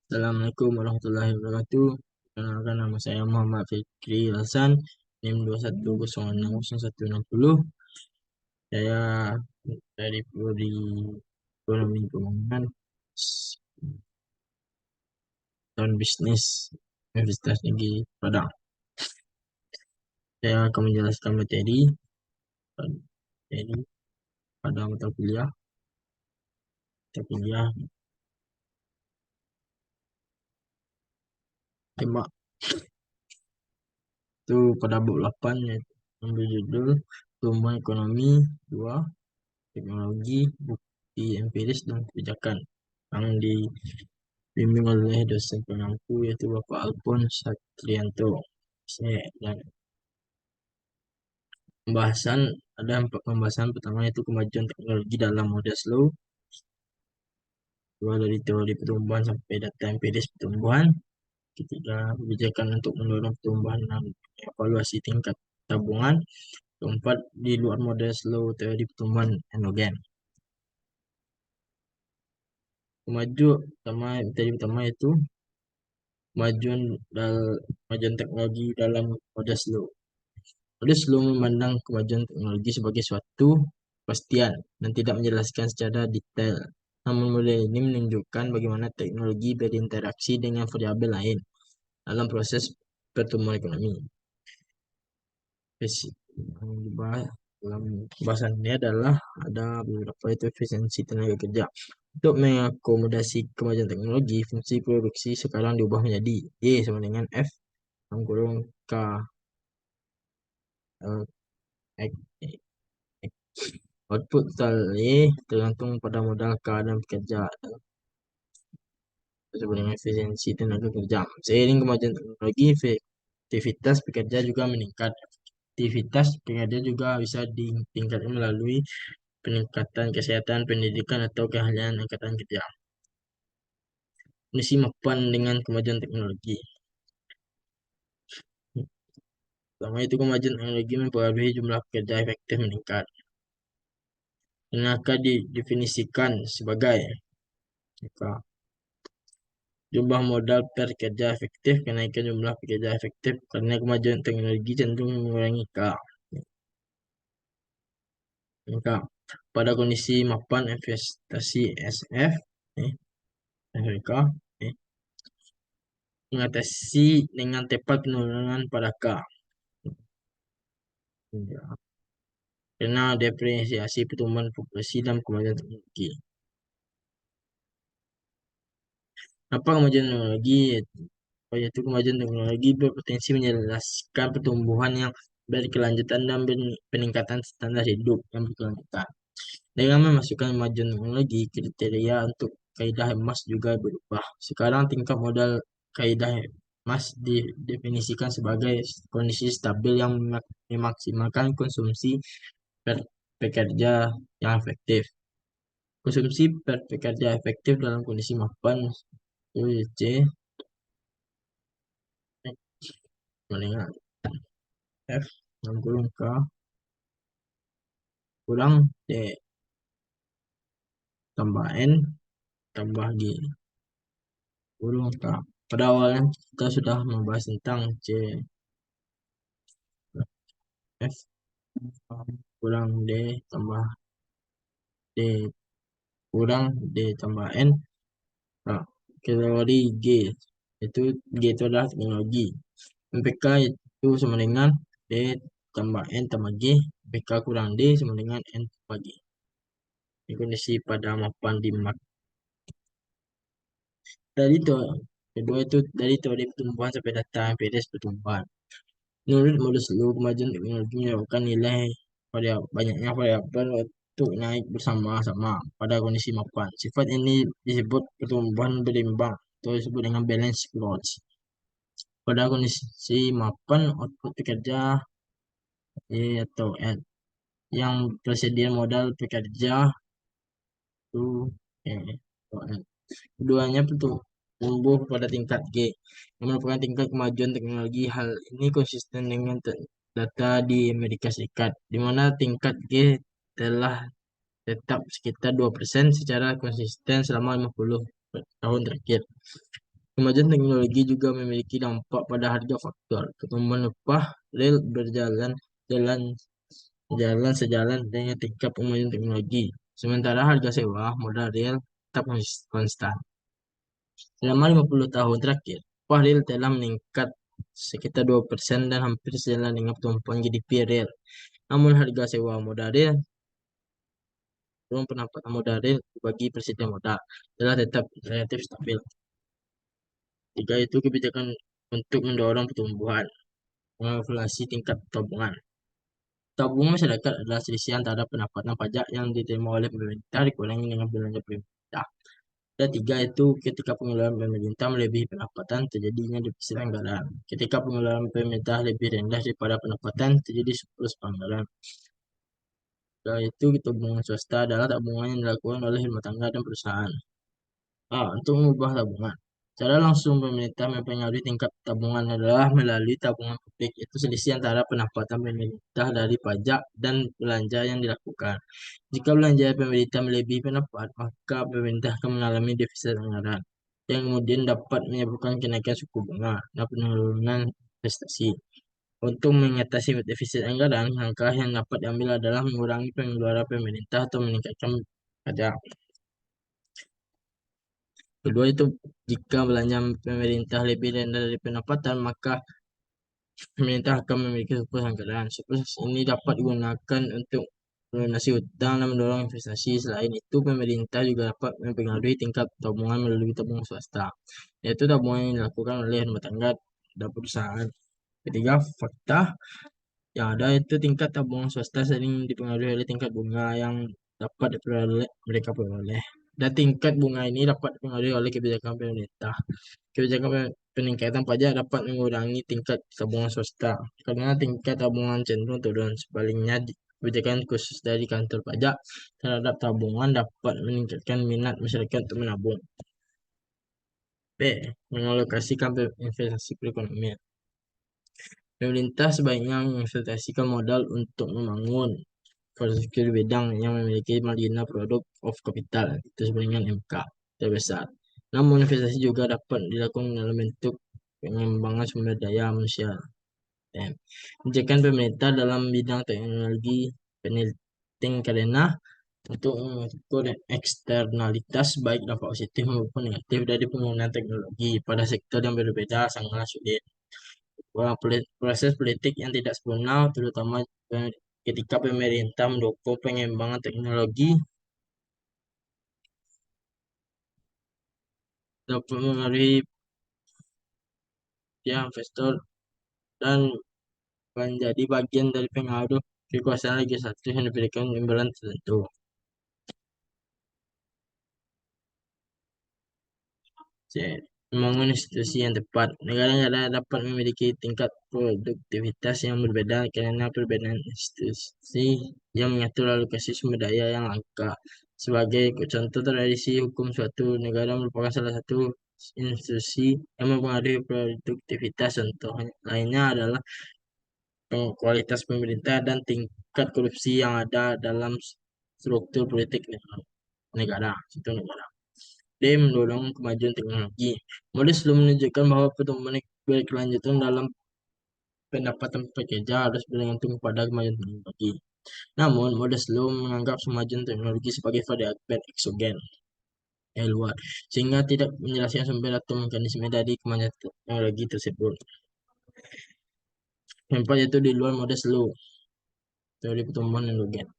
Assalamualaikum warahmatullahi wabarakatuh. Perkenalkan, nama saya Muhammad Fikri Hasan, NIM 210606160. Saya dari Prodi Ekonomi Keuangan dan Bisnis Universitas Negeri Padang. Saya akan menjelaskan materi pada mata kuliah tema itu pada bab 8, yaitu ambil judul Pertumbuhan Ekonomi 2, Teknologi, Bukti Empiris dan Kebijakan, yang dibimbing oleh dosen pengampu yaitu Bapak Alphonse Satrianto. Dan ada 4 pembahasan. Pertama itu kemajuan teknologi dalam mode slow, kedua dari teori pertumbuhan sampai data empiris pertumbuhan, ketiga kebijakan untuk mendorong pertumbuhan dan evaluasi tingkat tabungan, keempat di luar mode slow teori pertumbuhan endogen. Pertama itu kemajuan teknologi dalam mode slow. Mode slow memandang kemajuan teknologi sebagai suatu kepastian dan tidak menjelaskan secara detail. Namun model ini menunjukkan bagaimana teknologi berinteraksi dengan variabel lain dalam proses pertumbuhan ekonomi. Yang dibahas dalam pembahasan ini adalah ada beberapa, itu efisiensi tenaga kerja. Untuk mengakomodasi kemajuan teknologi, fungsi produksi sekarang diubah menjadi Y sama dengan F kurung K L X. Output total Y tergantung pada modal K dan pekerja, disebut dengan efisiensi tenaga kerja. Seiring kemajuan teknologi, efektivitas pekerja juga meningkat. Aktivitas pekerja juga bisa ditingkatkan melalui peningkatan kesehatan, pendidikan, atau keahlian angkatan kerja. Kondisi mapan dengan kemajuan teknologi. Pertama itu kemajuan teknologi mempengaruhi jumlah pekerja efektif meningkat. Ini akan didefinisikan sebagai jumlah modal per kerja efektif, kenaikan jumlah pekerja efektif karena kemajuan teknologi cenderung mengurangi K. Pada kondisi mapan investasi SF, SFK, mengatasi dengan tepat penurunan pada K. Karena depresiasi pertumbuhan populasi dan kemajuan teknologi. Apa kemajuan teknologi? Yaitu kemajuan teknologi berpotensi menjelaskan pertumbuhan yang berkelanjutan dan peningkatan standar hidup yang berkelanjutan. Dengan memasukkan kemajuan teknologi, kriteria untuk kaidah emas juga berubah. Sekarang tingkat modal kaidah emas didefinisikan sebagai kondisi stabil yang memaksimalkan konsumsi per pekerja yang efektif. Konsumsi per pekerja efektif dalam kondisi mapan UC meningkat F 60 K kurang D tambah N tambah G kurang K. Pada awalnya kita sudah membahas tentang C F kurang D tambah D kurang D tambah N. Nah, teori G itu adalah teknologi. MPK itu sama dengan D tambah N tambah G. MPK kurang D sama dengan N tambah G. Ini kondisi pada mapan di mak. Kedua itu dari teori pertumbuhan sampai data empiris pertumbuhan. Menurut modus seluruh kemajuan teknologi menyebabkan banyaknya variabel untuk naik bersama-sama pada kondisi mapan. Sifat ini disebut pertumbuhan berimbang atau disebut dengan balance growth. Pada kondisi mapan, output pekerja Y atau N yang tersedia modal pekerja itu E atau N. Keduanya tumbuh pada tingkat G, yang merupakan tingkat kemajuan teknologi. Hal ini konsisten dengan data di Amerika Serikat, di mana tingkat G telah tetap sekitar 2% secara konsisten selama 50 tahun terakhir. Kemajuan teknologi juga memiliki dampak pada harga faktor. Pertumbuhan upah real jalan jalan sejalan dengan tingkat kemajuan teknologi. Sementara harga sewa modal real tetap konstan. Selama 50 tahun terakhir, upah real telah meningkat sekitar 2% dan hampir sejalan dengan pertumbuhan GDP real. Namun harga sewa modal real belum pendapatan modal real bagi persediaan modal telah tetap relatif stabil. Tiga itu kebijakan untuk mendorong pertumbuhan, menginflasi tingkat tabungan. Tabungan masyarakat adalah selisih antara pendapatan pajak yang diterima oleh pemerintah dikurangi dengan belanja pemerintah. Dan tiga itu ketika pengeluaran pemerintah melebihi pendapatan terjadinya defisit anggaran. Ketika pengeluaran pemerintah lebih rendah daripada pendapatan terjadi surplus anggaran. Dan itu tabungan swasta adalah tabungan yang dilakukan oleh rumah tangga dan perusahaan. Untuk mengubah tabungan. Cara langsung pemerintah mempengaruhi tingkat tabungan adalah melalui tabungan publik. Itu selisih antara pendapatan pemerintah dari pajak dan belanja yang dilakukan. Jika belanja pemerintah melebihi pendapat, maka pemerintah akan mengalami defisit anggaran, yang kemudian dapat menyebabkan kenaikan suku bunga dan penurunan investasi. Untuk mengatasi defisit anggaran, langkah yang dapat diambil adalah mengurangi pengeluaran pemerintah atau meningkatkan pajak. Kedua itu, jika belanja pemerintah lebih rendah dari pendapatan, maka pemerintah akan memiliki surplus anggaran. Surplus ini dapat digunakan untuk melunasi hutang dan mendorong investasi. Selain itu, pemerintah juga dapat mempengaruhi tingkat tabungan melalui tabungan swasta, yaitu tabungan yang dilakukan oleh rumah tangga dan perusahaan. Ketiga, fakta yang ada itu tingkat tabungan swasta sering dipengaruhi oleh tingkat bunga yang dapat mereka peroleh. Dan tingkat bunga ini dapat dipengaruhi oleh kebijakan pemerintah. Kebijakan peningkatan pajak dapat mengurangi tingkat tabungan swasta karena tingkat tabungan cenderung turun. Sebaliknya, kebijakan khusus dari kantor pajak terhadap tabungan dapat meningkatkan minat masyarakat untuk menabung. B. Mengalokasikan investasi perekonomian. Pemerintah sebaiknya menginvestasikan modal untuk membangun infrastruktur bidang yang memiliki marginal product of capital itu dengan MK terbesar. Namun investasi juga dapat dilakukan dalam bentuk pengembangan sumber daya manusia. Kebijakan pemerintah dalam bidang teknologi penting karena untuk mengukur eksternalitas baik dampak positif maupun negatif dari penggunaan teknologi pada sektor yang berbeda sangatlah sulit. Proses politik yang tidak sempurna, terutama ketika pemerintah mendukung pengembangan teknologi, dapat mempengaruhi investor dan menjadi bagian dari pengaruh kekuasaan legislatif yang diberikan imbalan tertentu. C. Membangun institusi yang tepat. Negara-negara dapat memiliki tingkat produktivitas yang berbeda karena perbedaan institusi yang mengatur alokasi sumber daya yang langka. Sebagai contoh, tradisi hukum suatu negara merupakan salah satu institusi yang mempengaruhi produktivitas. Contoh lainnya adalah kualitas pemerintah dan tingkat korupsi yang ada dalam struktur politik negara, suatu negara. D. Mendorong kemajuan teknologi. Model selalu menunjukkan bahwa pertumbuhan berkelanjutan dalam pendapatan pekerja harus bergantung pada kemajuan teknologi. Namun, model selalu menganggap kemajuan teknologi sebagai variabel eksogen yang luar, sehingga tidak menjelaskan sumber atau mekanisme dari kemajuan teknologi tersebut. Yang empat yaitu di luar model selalu teori pertumbuhan endogen.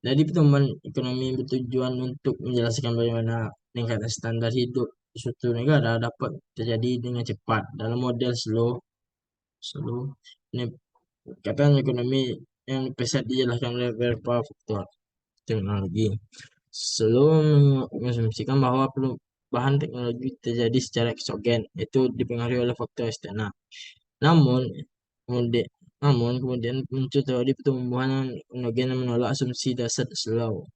Jadi pertumbuhan ekonomi bertujuan untuk menjelaskan bagaimana peningkatan standar hidup di suatu negara dapat terjadi dengan cepat dalam model slow. Ini kata ekonomi yang pesat dijelaskan oleh beberapa faktor teknologi. Slow mengasumsikan bahwa perubahan teknologi terjadi secara eksogen, yaitu dipengaruhi oleh faktor eksternal. Namun kemudian kemudian muncul teori pertumbuhan endogen yang menolak asumsi dasar slow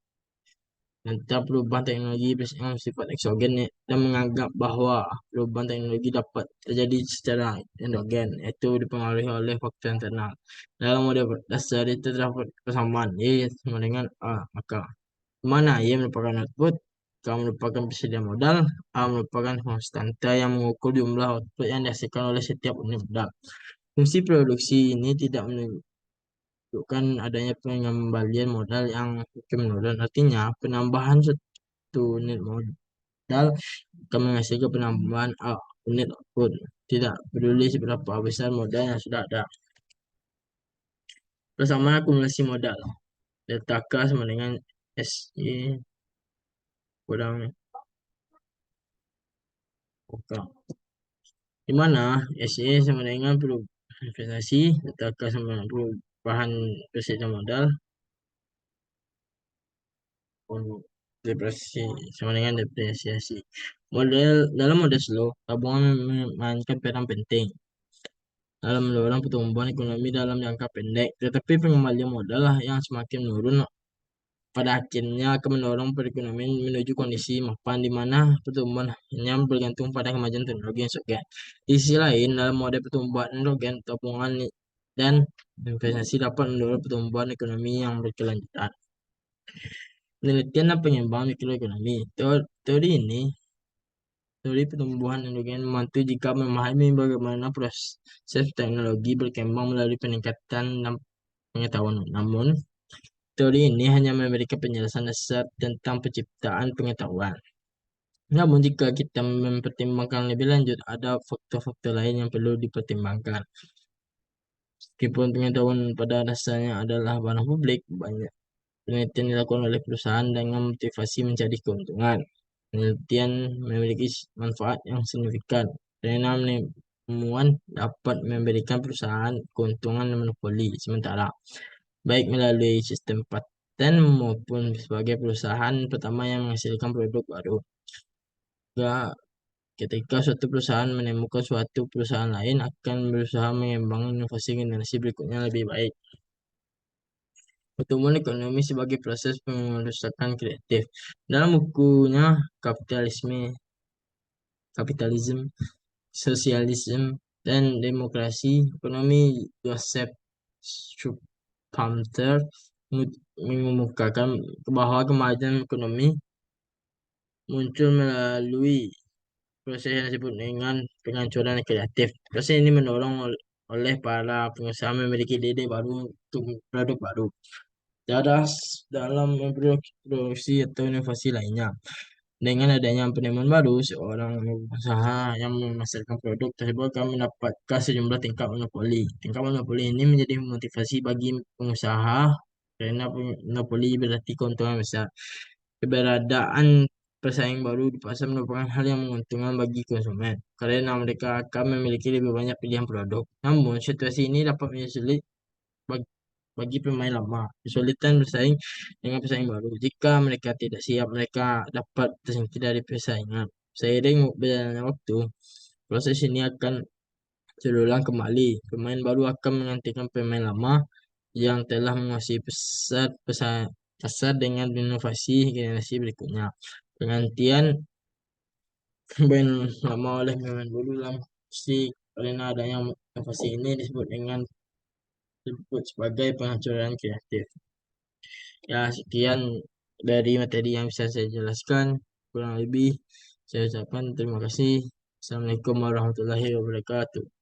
tentang perubahan teknologi yang sifat eksogen dan menganggap bahwa perubahan teknologi dapat terjadi secara endogen, yaitu dipengaruhi oleh faktor internal. Dalam model dasar itu terdapat persamaan Y sama dengan A, maka mana Y merupakan output K merupakan persediaan modal, A merupakan konstanta yang mengukur jumlah output yang dihasilkan oleh setiap unit modal. Fungsi produksi ini tidak menunjukkan adanya pengembalian modal yang makin menurun. Artinya, penambahan satu unit modal akan menghasilkan penambahan unit output. Tidak peduli seberapa besar modal yang sudah ada. Persamaan akumulasi modal. Delta K sama dengan SY kurang OK. Di mana SY sama dengan perubahan investasi, delta K sama dengan perubahan persediaan modal, depresi sama dengan depresiasi. Dalam model slow, tabungan memainkan peran penting dalam mendorong pertumbuhan ekonomi dalam jangka pendek, tetapi pengembalian modal lah yang semakin menurun pada akhirnya akan mendorong perekonomian menuju kondisi mapan di mana pertumbuhan hanya bergantung pada kemajuan teknologi eksogen. Di sisi lain, dalam model pertumbuhan endogen, tabungan dan investasi dapat mendorong pertumbuhan ekonomi yang berkelanjutan. Penelitian dan pengembangan mikroekonomi. Teori pertumbuhan endogen membantu jika memahami bagaimana proses teknologi berkembang melalui peningkatan dan pengetahuan. Namun, teori ini hanya memberikan penjelasan dasar tentang penciptaan pengetahuan. Namun, jika kita mempertimbangkan lebih lanjut, ada faktor-faktor lain yang perlu dipertimbangkan. Meskipun pengetahuan pada dasarnya adalah barang publik, banyak penelitian dilakukan oleh perusahaan dengan motivasi mencari keuntungan. Penelitian memiliki manfaat yang signifikan karena penemuan dapat memberikan perusahaan keuntungan monopoli sementara, baik melalui sistem paten maupun sebagai perusahaan pertama yang menghasilkan produk baru. Ketika suatu perusahaan menemukan suatu perusahaan lain akan berusaha mengembangkan inovasi generasi berikutnya lebih baik. Pertumbuhan ekonomi sebagai proses pengerusakan kreatif. Dalam bukunya Kapitalisme, Sosialisme, dan Demokrasi, ekonomi Joseph Schumpeter mengemukakan bahwa kemajuan ekonomi muncul melalui proses yang disebut dengan penghancuran kreatif. Proses ini mendorong oleh para pengusaha memiliki ide baru untuk produk baru dalam memproduksi atau inovasi lainnya. Dengan adanya penemuan baru, seorang pengusaha yang memasarkan produk tersebut akan mendapatkan sejumlah tingkat monopoli. Tingkat monopoli ini menjadi motivasi bagi pengusaha karena monopoli berarti keuntungan besar. Keberadaan pesaing baru di pasar merupakan hal yang menguntungkan bagi konsumen karena mereka akan memiliki lebih banyak pilihan produk. Namun, situasi ini dapat menjadi sulit bagi pemain lama. Kesulitan bersaing dengan pesaing baru. Jika mereka tidak siap, mereka dapat tersingkir dari persaingan. Seiring berjalannya waktu, proses ini akan terulang kembali. Pemain baru akan menggantikan pemain lama yang telah menguasai pasar dengan inovasi generasi berikutnya. Penggantian pemain lama oleh pemain baru dalam karena adanya inovasi ini disebut sebagai penghancuran kreatif. Ya, sekian dari materi yang bisa saya jelaskan. Kurang lebih saya ucapkan terima kasih. Assalamualaikum warahmatullahi wabarakatuh.